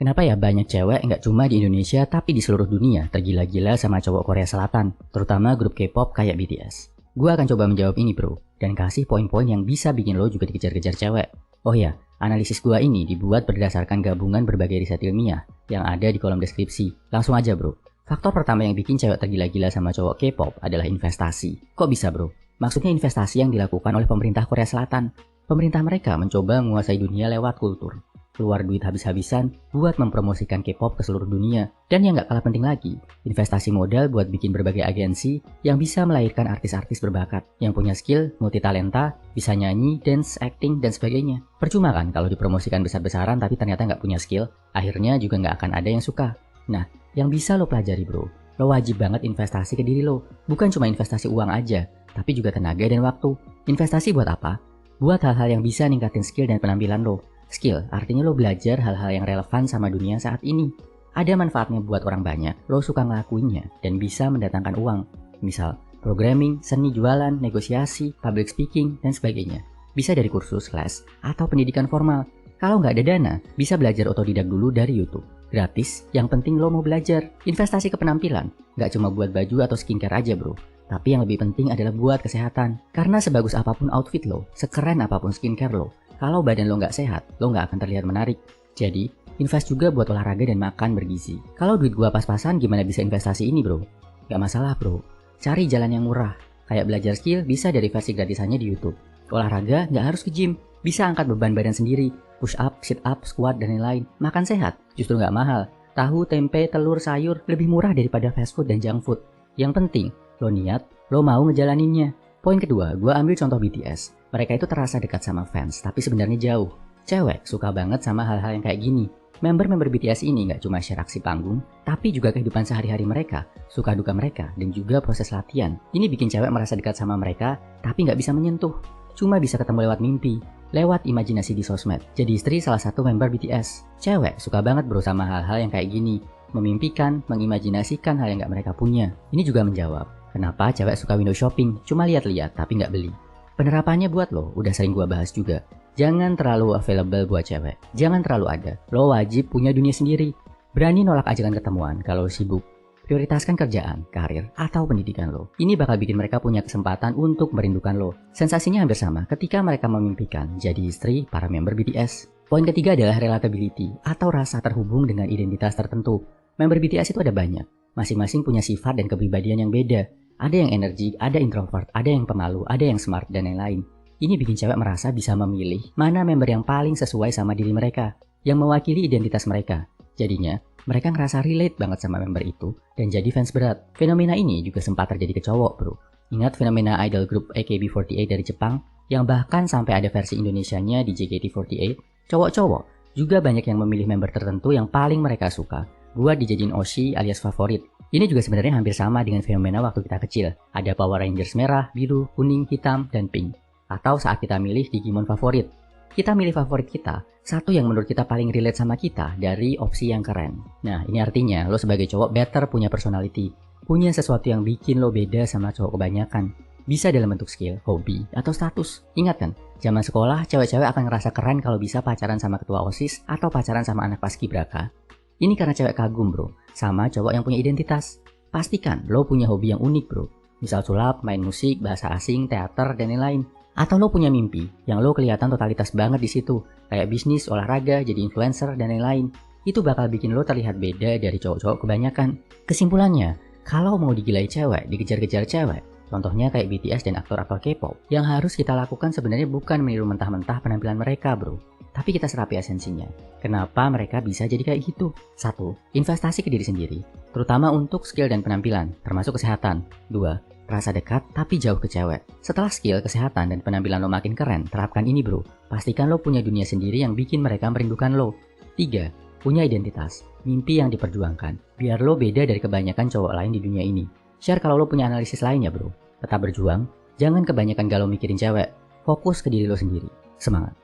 Kenapa ya banyak cewek nggak cuma di Indonesia tapi di seluruh dunia tergila-gila sama cowok Korea Selatan, terutama grup K-pop kayak BTS? Gue akan coba menjawab ini bro, dan kasih poin-poin yang bisa bikin lo juga dikejar-kejar cewek. Oh ya, analisis gue ini dibuat berdasarkan gabungan berbagai riset ilmiah yang ada di kolom deskripsi. Langsung aja bro, faktor pertama yang bikin cewek tergila-gila sama cowok K-pop adalah investasi. Kok bisa bro? Maksudnya investasi yang dilakukan oleh pemerintah Korea Selatan. Pemerintah mereka mencoba menguasai dunia lewat kultur. Keluar duit habis-habisan buat mempromosikan K-pop ke seluruh dunia. Dan yang gak kalah penting lagi, investasi modal buat bikin berbagai agensi yang bisa melahirkan artis-artis berbakat, yang punya skill, multitalenta, bisa nyanyi, dance, acting, dan sebagainya. Percuma kan kalau dipromosikan besar-besaran tapi ternyata gak punya skill, akhirnya juga gak akan ada yang suka. Nah, yang bisa lo pelajari bro, lo wajib banget investasi ke diri lo. Bukan cuma investasi uang aja, tapi juga tenaga dan waktu. Investasi buat apa? Buat hal-hal yang bisa ningkatin skill dan penampilan lo. Skill artinya lo belajar hal-hal yang relevan sama dunia saat ini. Ada manfaatnya buat orang banyak, lo suka ngelakuinnya dan bisa mendatangkan uang. Misal, programming, seni jualan, negosiasi, public speaking, dan sebagainya. Bisa dari kursus, les, atau pendidikan formal. Kalau nggak ada dana, bisa belajar otodidak dulu dari YouTube. Gratis, yang penting lo mau belajar. Investasi ke penampilan, nggak cuma buat baju atau skincare aja bro. Tapi yang lebih penting adalah buat kesehatan. Karena sebagus apapun outfit lo, sekeren apapun skincare lo, kalau badan lo nggak sehat, lo nggak akan terlihat menarik. Jadi, invest juga buat olahraga dan makan bergizi. Kalau duit gua pas-pasan, gimana bisa investasi ini bro? Gak masalah bro, cari jalan yang murah. Kayak belajar skill bisa dari versi gratisannya di YouTube. Olahraga nggak harus ke gym, bisa angkat beban badan sendiri, push up, sit up, squat, dan lain-lain. Makan sehat, justru nggak mahal. Tahu, tempe, telur, sayur lebih murah daripada fast food dan junk food. Yang penting, lo niat, lo mau ngejalaninnya. Poin kedua, gua ambil contoh BTS. Mereka itu terasa dekat sama fans, tapi sebenarnya jauh. Cewek suka banget sama hal-hal yang kayak gini. Member-member BTS ini nggak cuma share aksi panggung, tapi juga kehidupan sehari-hari mereka, suka duka mereka, dan juga proses latihan. Ini bikin cewek merasa dekat sama mereka, tapi nggak bisa menyentuh. Cuma bisa ketemu lewat mimpi, lewat imajinasi di sosmed. Jadi istri salah satu member BTS. Cewek suka banget bro sama hal-hal yang kayak gini. Memimpikan, mengimajinasikan hal yang nggak mereka punya. Ini juga menjawab, kenapa cewek suka window shopping, cuma lihat-lihat tapi nggak beli. Penerapannya buat lo, udah sering gua bahas juga. Jangan terlalu available buat cewek. Jangan terlalu ada. Lo wajib punya dunia sendiri. Berani nolak ajakan ketemuan kalau sibuk. Prioritaskan kerjaan, karir, atau pendidikan lo. Ini bakal bikin mereka punya kesempatan untuk merindukan lo. Sensasinya hampir sama ketika mereka memimpikan jadi istri para member BTS. Poin ketiga adalah relatability atau rasa terhubung dengan identitas tertentu. Member BTS itu ada banyak. Masing-masing punya sifat dan kepribadian yang beda. Ada yang energik, ada introvert, ada yang pemalu, ada yang smart, dan lain-lain. Ini bikin cewek merasa bisa memilih mana member yang paling sesuai sama diri mereka, yang mewakili identitas mereka. Jadinya, mereka ngerasa relate banget sama member itu, dan jadi fans berat. Fenomena ini juga sempat terjadi ke cowok bro. Ingat fenomena idol group AKB48 dari Jepang, yang bahkan sampai ada versi Indonesianya di JKT48? Cowok-cowok juga banyak yang memilih member tertentu yang paling mereka suka, buat dijadiin Oshi alias favorit. Ini juga sebenarnya hampir sama dengan fenomena waktu kita kecil. Ada Power Rangers merah, biru, kuning, hitam, dan pink. Atau saat kita milih Digimon favorit. Kita milih favorit kita, satu yang menurut kita paling relate sama kita dari opsi yang keren. Nah, ini artinya lo sebagai cowok better punya personality. Punya sesuatu yang bikin lo beda sama cowok kebanyakan. Bisa dalam bentuk skill, hobi, atau status. Ingat kan, zaman sekolah cewek-cewek akan ngerasa keren kalau bisa pacaran sama ketua OSIS atau pacaran sama anak paskibraka. Ini karena cewek kagum bro, sama cowok yang punya identitas. Pastikan lo punya hobi yang unik bro. Misal sulap, main musik, bahasa asing, teater, dan lain-lain. Atau lo punya mimpi yang lo kelihatan totalitas banget di situ, kayak bisnis, olahraga, jadi influencer, dan lain-lain. Itu bakal bikin lo terlihat beda dari cowok-cowok kebanyakan. Kesimpulannya, kalau mau digilai cewek, dikejar-kejar cewek, contohnya kayak BTS dan aktor-aktor K-pop, yang harus kita lakukan sebenarnya bukan meniru mentah-mentah penampilan mereka bro. Tapi kita serapi esensinya. Kenapa mereka bisa jadi kayak gitu? 1. Investasi ke diri sendiri, terutama untuk skill dan penampilan, termasuk kesehatan. 2. Rasa dekat tapi jauh ke cewek. Setelah skill, kesehatan, dan penampilan lo makin keren, terapkan ini bro. Pastikan lo punya dunia sendiri yang bikin mereka merindukan lo. 3. Punya identitas, mimpi yang diperjuangkan, biar lo beda dari kebanyakan cowok lain di dunia ini. Share kalau lo punya analisis lainnya bro. Tetap berjuang, jangan kebanyakan galau mikirin cewek. Fokus ke diri lo sendiri. Semangat!